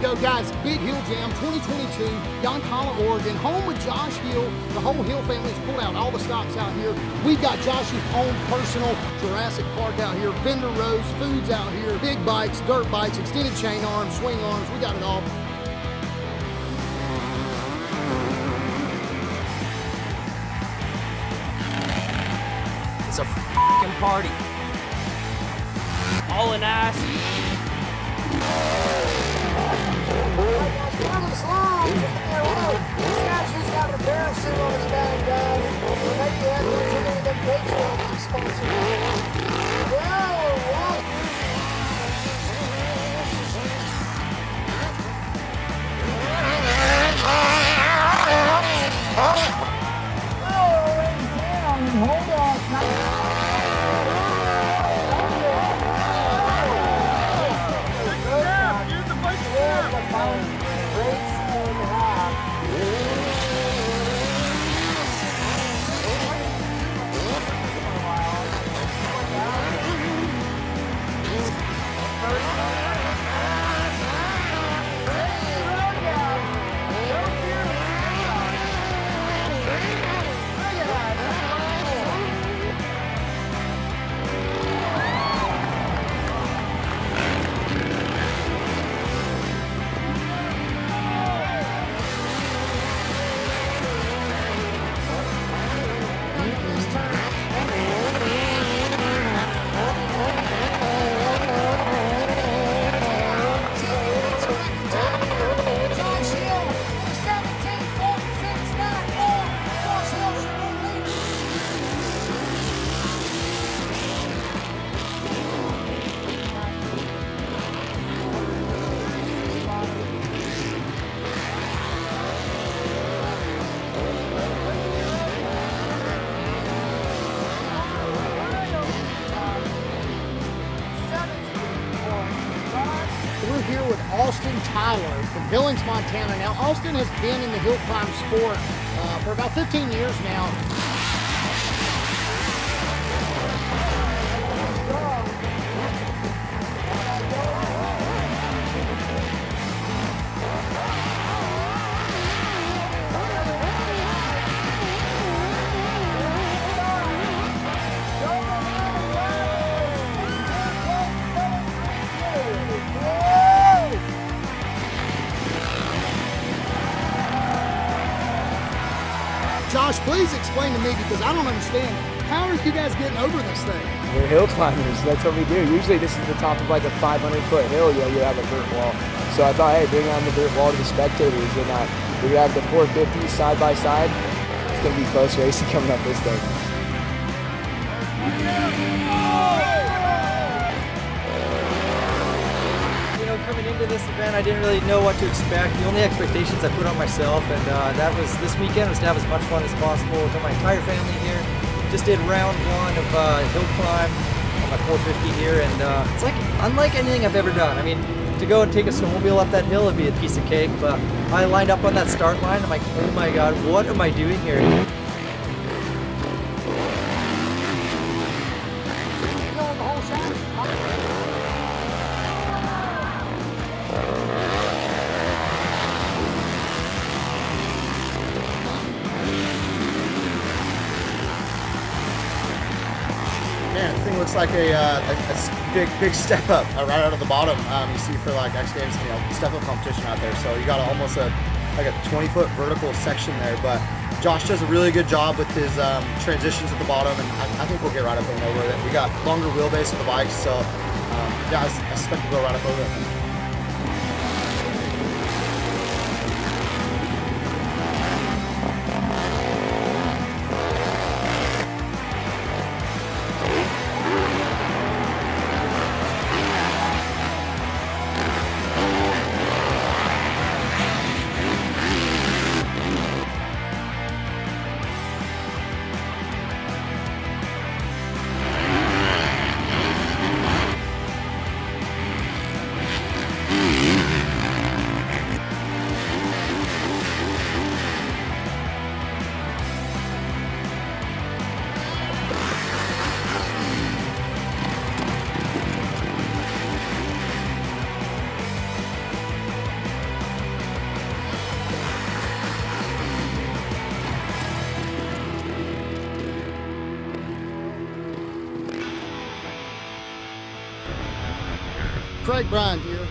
go, guys. Big Hill Jam 2022, Yoncalla, Oregon. Home with Josh Hill. The whole Hill family's pulled out all the stops out here. We've got Josh's own personal Jurassic Park out here. Vendor rows, foods out here. Big bikes, dirt bikes, extended chain arms, swing arms. We got it all. It's a f***ing party. All in ice. We're here with Austin Tyler from Billings, Montana. Now, Austin has been in the hill climb sport for about 15 years now. Josh, please explain to me, because I don't understand. How are you guys getting over this thing? We're hill climbers. That's what we do. Usually this is the top of like a 500-foot hill. You have a dirt wall. So I thought, hey, bring on the dirt wall to the spectators. And we're going to have the 450s side by side. It's going to be close racing coming up this thing. Coming into this event, I didn't really know what to expect. The only expectations I put on myself, and that was this weekend, was to have as much fun as possible with my entire family here. Just did round one of hill climb on my 450 here, and it's like unlike anything I've ever done. I mean, to go and take a snowmobile up that hill would be a piece of cake, but I lined up on that start line. I'm like, oh my god, what am I doing here? Man, the thing looks like a big step up right out of the bottom. You see for like X Games, step up competition out there. So you got almost like a 20-foot vertical section there. But Josh does a really good job with his transitions at the bottom, and I think we'll get right up and over it. We got longer wheelbase for the bikes, so yeah, I suspect we'll go right up over it. Greg Bryan here.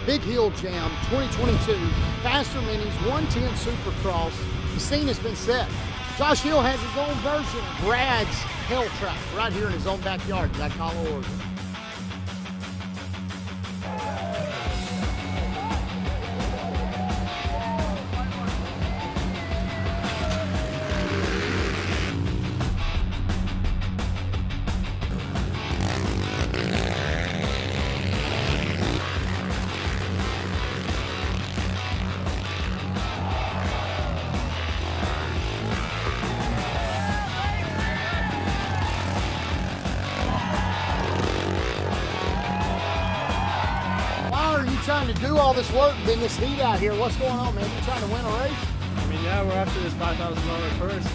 Big Hill Jam 2022. Faster Minis 110 Supercross. The scene has been set. Josh Hill has his own version of Brad's Hell Track right here in his own backyard in Yankala, Oregon. Trying to do all this work in this heat out here. What's going on, man? You trying to win a race? I mean, yeah, we're after this $5,000 purse.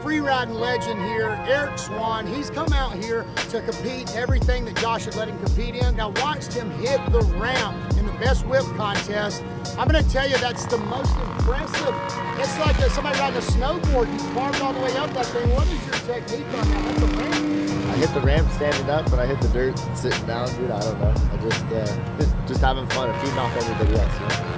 Free riding legend here, Eric Swan. He's come out here to compete everything that Josh had let him compete in. I watched him hit the ramp in the best whip contest. I'm going to tell you, that's the most impressive. It's like somebody riding a snowboard. You carved all the way up that thing. What is your technique on that? That's a ramp. I hit the ramp standing up, but I hit the dirt sitting down, dude. I don't know. I just having fun and feeding off everybody else. You know?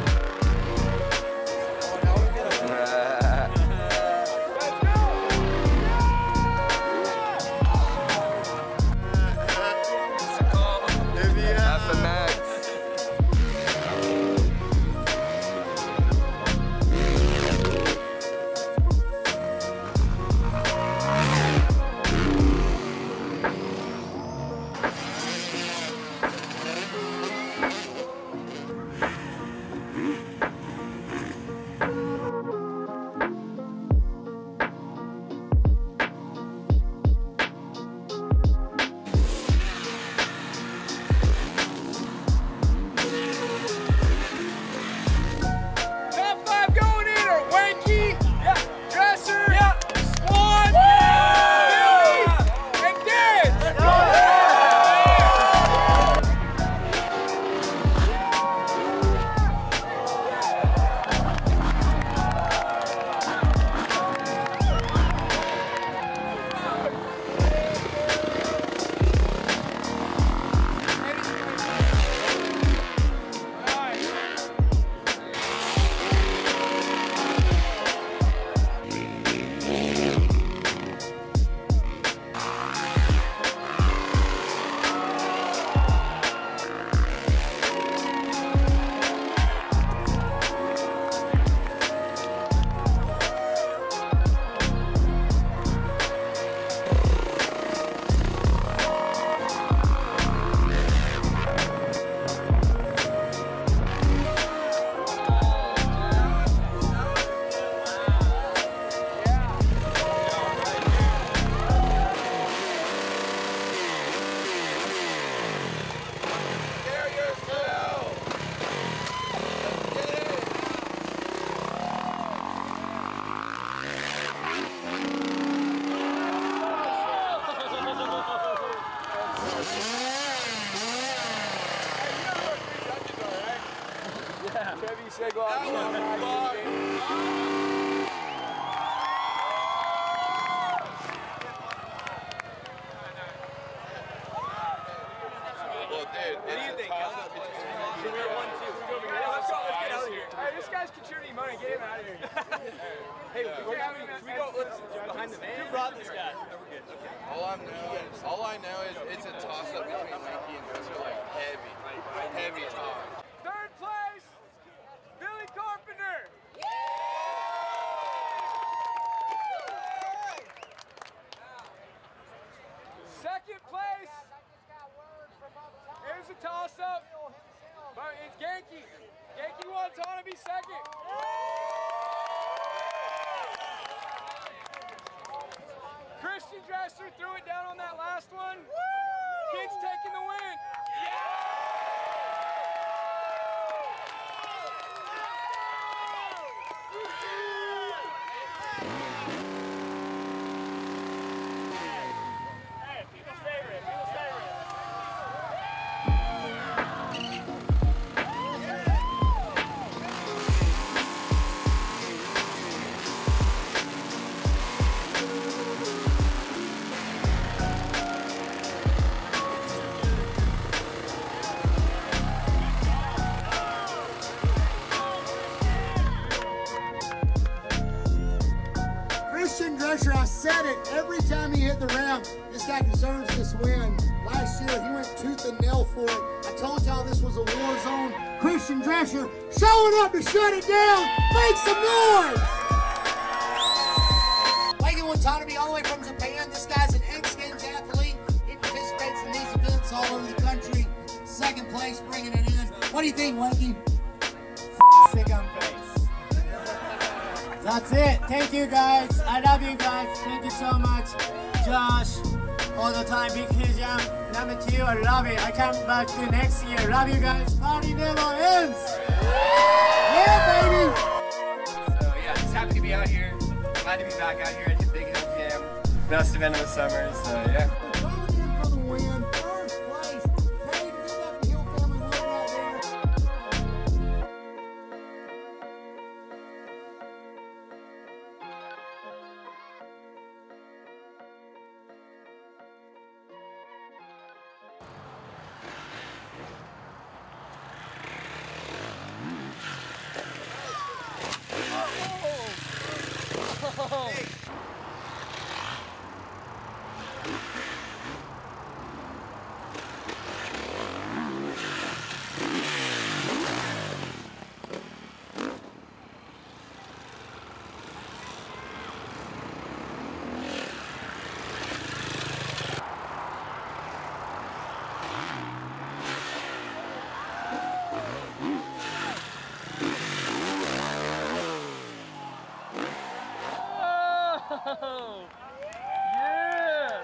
brought this guy. All I know is it's a toss-up between Lanky and Dresser, like heavy toss. Third place, Billy Carpenter. Second place, here's a toss-up, but it's Genki. Genki wants to be second. Christian Dresser threw it down on that last one. Kid's taking the win. Hey, people's favorite, people's favorite. Christian Dresser, I said it every time he hit the ramp. This guy deserves this win. Last year, he went tooth and nail for it. I told y'all this was a war zone. Christian Dresser showing up to shut it down. Make some noise! Megan Watanabe, all the way from Japan. This guy's an X Games athlete. He participates in these events all over the country. Second place, bringing it in. What do you think, Wakey? Sick on face. That's it. Thank you, guys. I love you guys. Thank you so much. Josh, all the time. Big Jam, number 2. I love it. I come back to next year. Love you guys. Party never ends. Yeah, baby. So yeah, just happy to be out here. Glad to be back out here at the Big Hill Jam. Best event of the summer. So yeah. Going in for the win. First place. Hey, give up the Hill family win right there. Oh, yeah!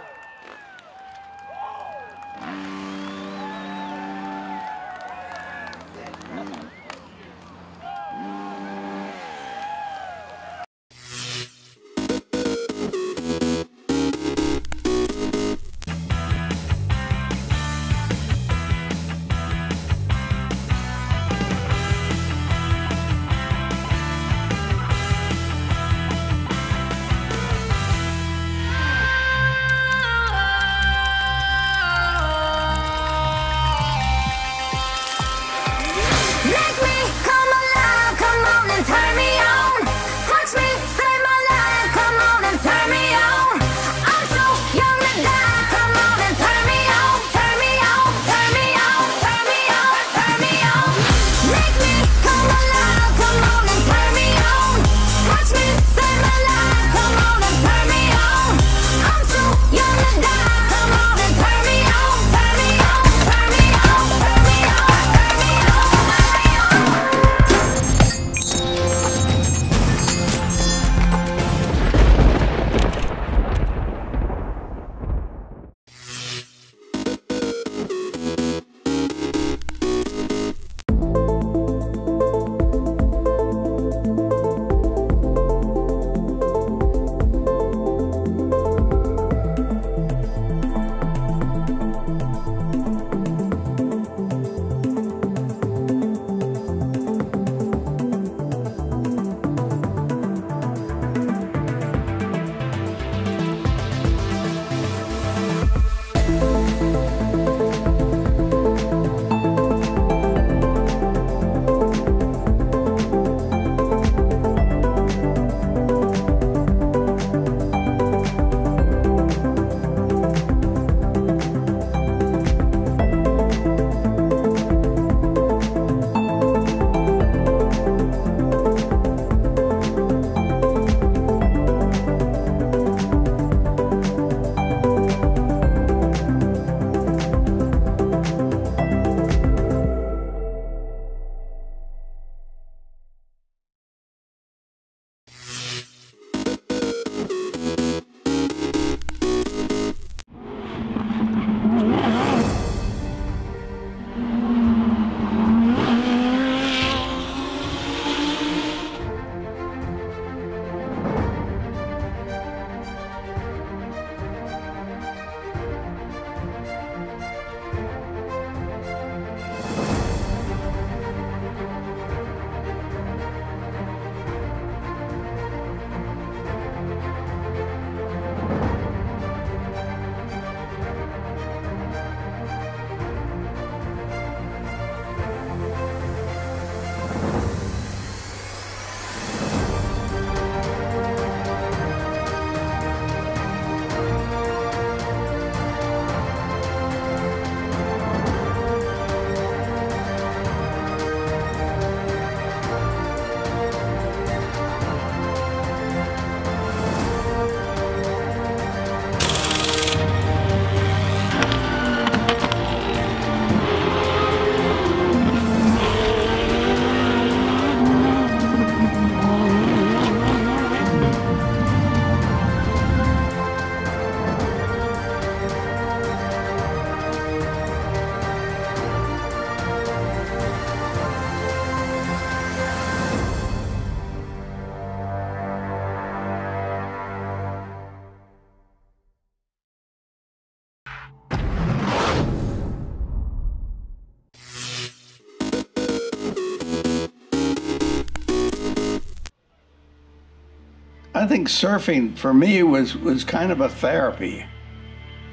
I think surfing for me was kind of a therapy.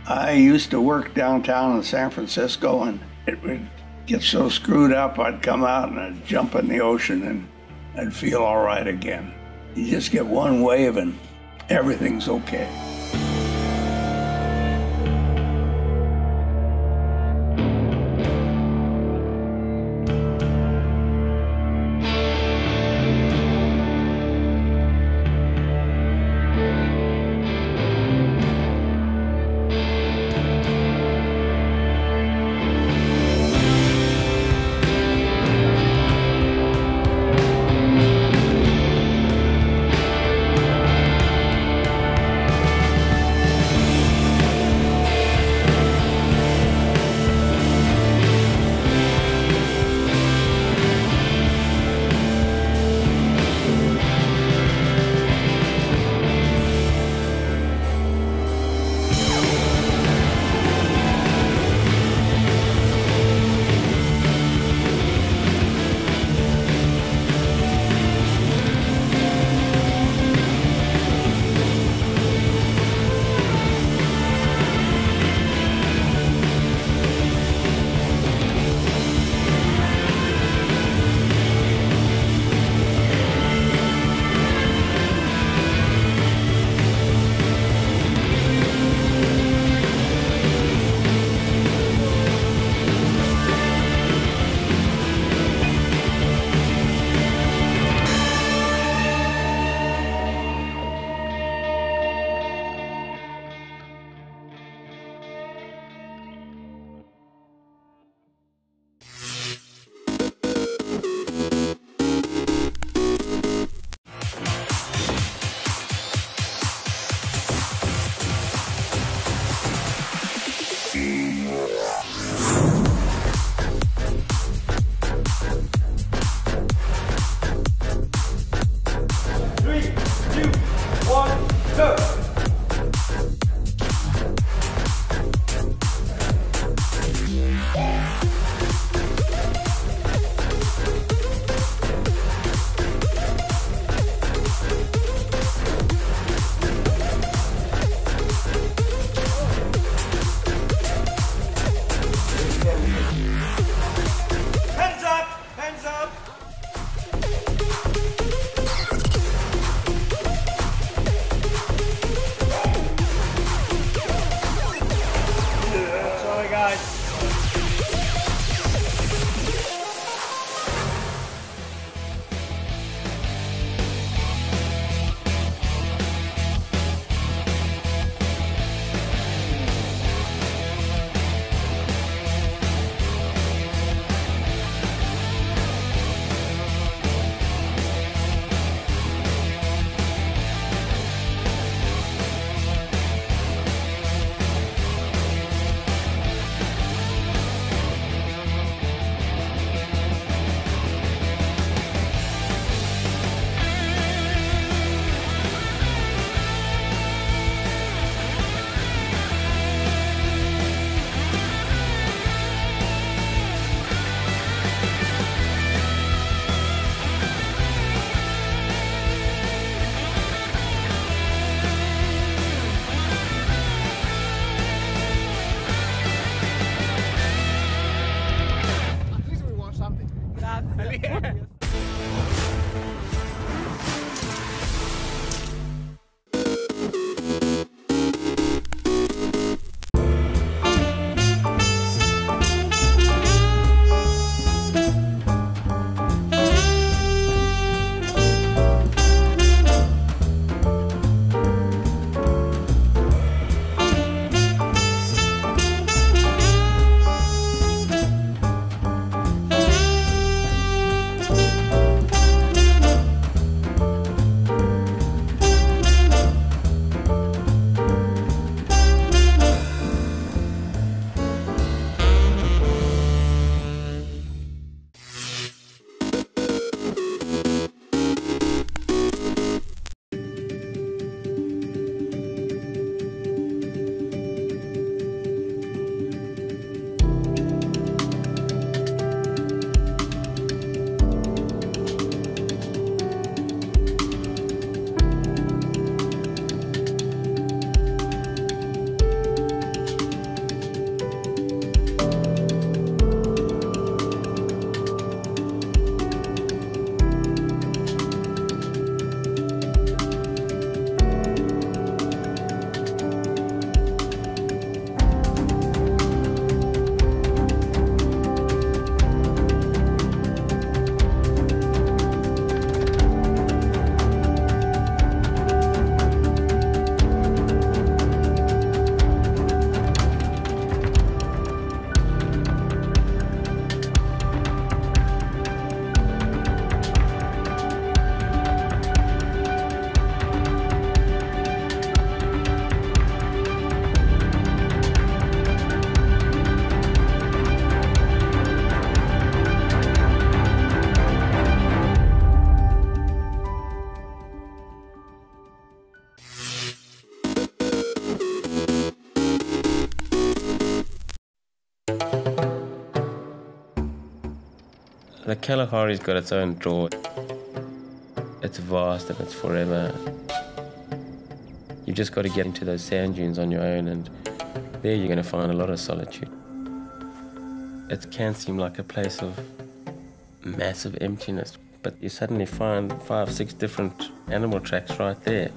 I used to work downtown in San Francisco, and it would get so screwed up, I'd come out and I'd jump in the ocean and I'd feel all right again. You just get one wave and everything's okay. The Kalahari's got its own draw. It's vast and it's forever. You've just got to get into those sand dunes on your own, and there you're going to find a lot of solitude. It can seem like a place of massive emptiness, but you suddenly find 5, 6 different animal tracks right there.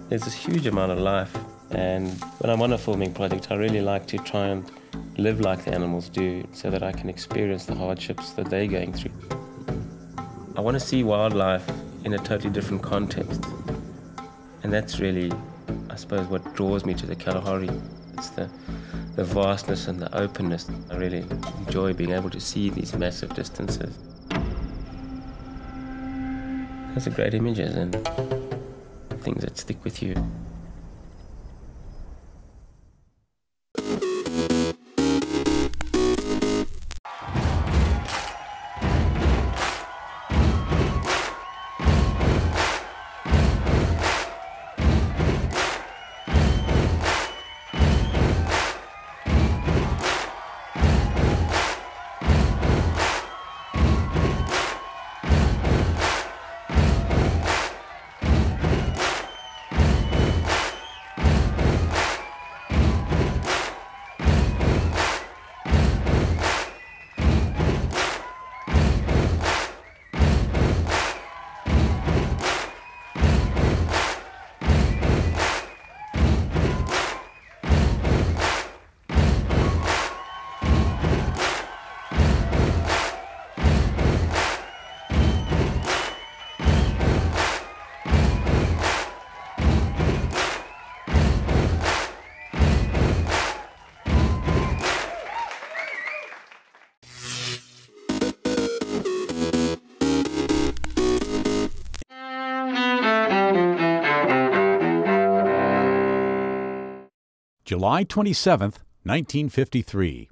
There's this huge amount of life, and when I'm on a filming project, I really like to try and live like the animals do so that I can experience the hardships that they're going through. I want to see wildlife in a totally different context, and that's really, I suppose, what draws me to the Kalahari. It's the vastness and the openness. I really enjoy being able to see these massive distances. Those are great images and things that stick with you. July 27, 1953.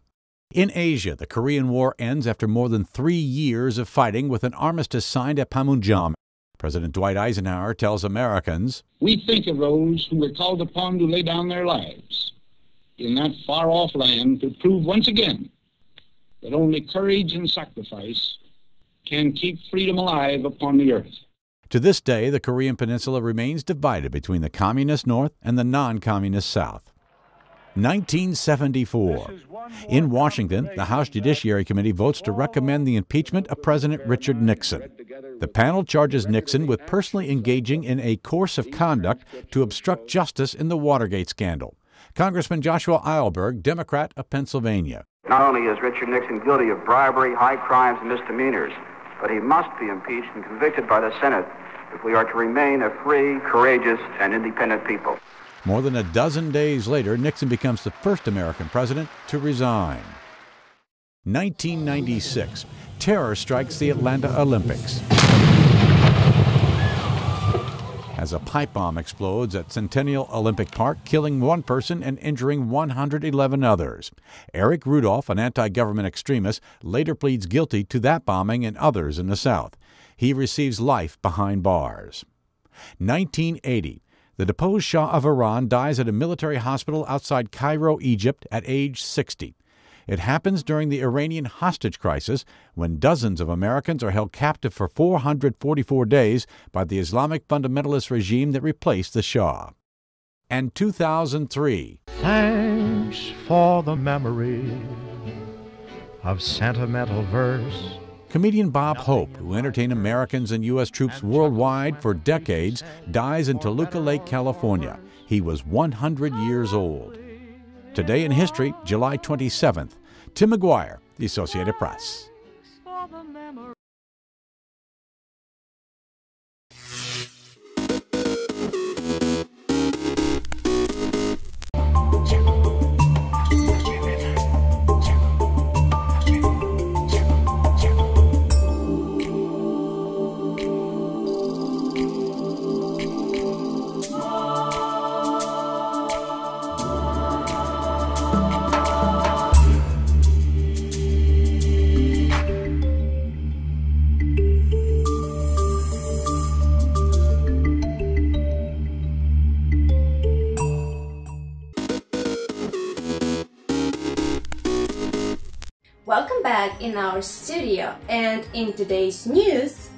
In Asia, the Korean War ends after more than 3 years of fighting with an armistice signed at Panmunjom. President Dwight Eisenhower tells Americans, "We think of those who were called upon to lay down their lives in that far-off land to prove once again that only courage and sacrifice can keep freedom alive upon the earth." To this day, the Korean Peninsula remains divided between the communist North and the non-communist South. 1974. In Washington, the House Judiciary Committee votes to recommend the impeachment of President Richard Nixon. The panel charges Nixon with personally engaging in a course of conduct to obstruct justice in the Watergate scandal. Congressman Joshua Eilberg, Democrat of Pennsylvania. Not only is Richard Nixon guilty of bribery, high crimes, and misdemeanors, but he must be impeached and convicted by the Senate if we are to remain a free, courageous, and independent people. More than a dozen days later, Nixon becomes the first American president to resign. 1996. Terror strikes the Atlanta Olympics as a pipe bomb explodes at Centennial Olympic Park, killing 1 person and injuring 111 others. Eric Rudolph, an anti-government extremist, later pleads guilty to that bombing and others in the South. He receives life behind bars. 1980. The deposed Shah of Iran dies at a military hospital outside Cairo, Egypt, at age 60. It happens during the Iranian hostage crisis, when dozens of Americans are held captive for 444 days by the Islamic fundamentalist regime that replaced the Shah. And 2003. Thanks for the memory of sentimental verse. Comedian Bob Hope, who entertained Americans and U.S. troops worldwide for decades, dies in Toluca Lake, California. He was 100 years old. Today in history, July 27th. Tim McGuire, The Associated Press. Welcome back in our studio, and in today's news,